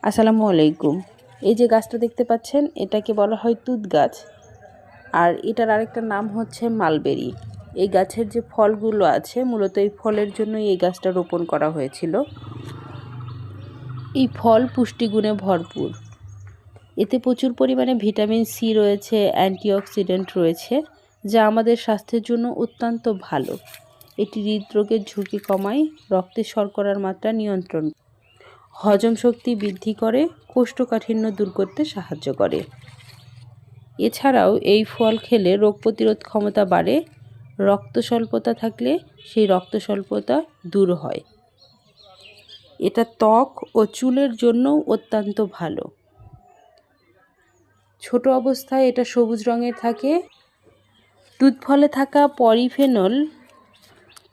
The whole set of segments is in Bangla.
আসসালামু আলাইকুম। এই যে গাছটা দেখতে পাচ্ছেন এটাকে বলা হয় তুত গাছ, আর এটার আরেকটা নাম হচ্ছে মালবেরি। এই গাছের যে ফলগুলো আছে মূলত এই ফলের জন্যই এই গাছটা রোপণ করা হয়েছিল। এই ফল পুষ্টিগুণে ভরপুর। এতে প্রচুর পরিমাণে ভিটামিন সি রয়েছে, অ্যান্টিঅক্সিডেন্ট রয়েছে, যা আমাদের স্বাস্থ্যের জন্য অত্যন্ত ভালো। এটি হৃদরোগের ঝুঁকি কমায়, রক্তে শর্করার মাত্রা নিয়ন্ত্রণ, হজম শক্তি বৃদ্ধি করে, কোষ্ঠকাঠিন্য দূর করতে সাহায্য করে। এছাড়াও এই ফল খেলে রোগ প্রতিরোধ ক্ষমতা বাড়ে, রক্ত স্বল্পতা থাকলে সেই রক্ত স্বল্পতা দূর হয়। এটা ত্বক ও চুলের জন্যও অত্যন্ত ভালো। ছোট অবস্থায় এটা সবুজ রঙের থাকে। তুত ফলে থাকা পলিফেনল,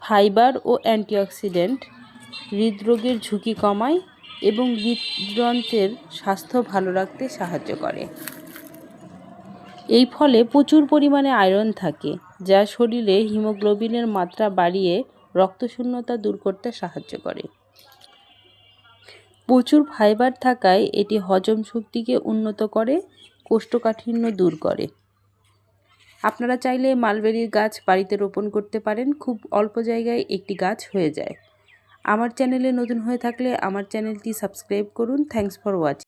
ফাইবার ও অ্যান্টিঅক্সিডেন্ট হৃদরোগের ঝুঁকি কমায় এবং হৃদযন্ত্রের স্বাস্থ্য ভালো রাখতে সাহায্য করে। এই ফলে প্রচুর পরিমাণে আয়রন থাকে, যা শরীরে হিমোগ্লোবিনের মাত্রা বাড়িয়ে রক্তশূন্যতা দূর করতে সাহায্য করে। প্রচুর ফাইবার থাকায় এটি হজম শক্তিকে উন্নত করে, কোষ্ঠকাঠিন্য দূর করে। আপনারা চাইলে মালবেরির গাছ বাড়িতে রোপণ করতে পারেন, খুব অল্প জায়গায় একটি গাছ হয়ে যায়। আমার চ্যানেলে নতুন হয়ে থাকলে আমার চ্যানেলটি সাবস্ক্রাইব করুন। Thanks for watching.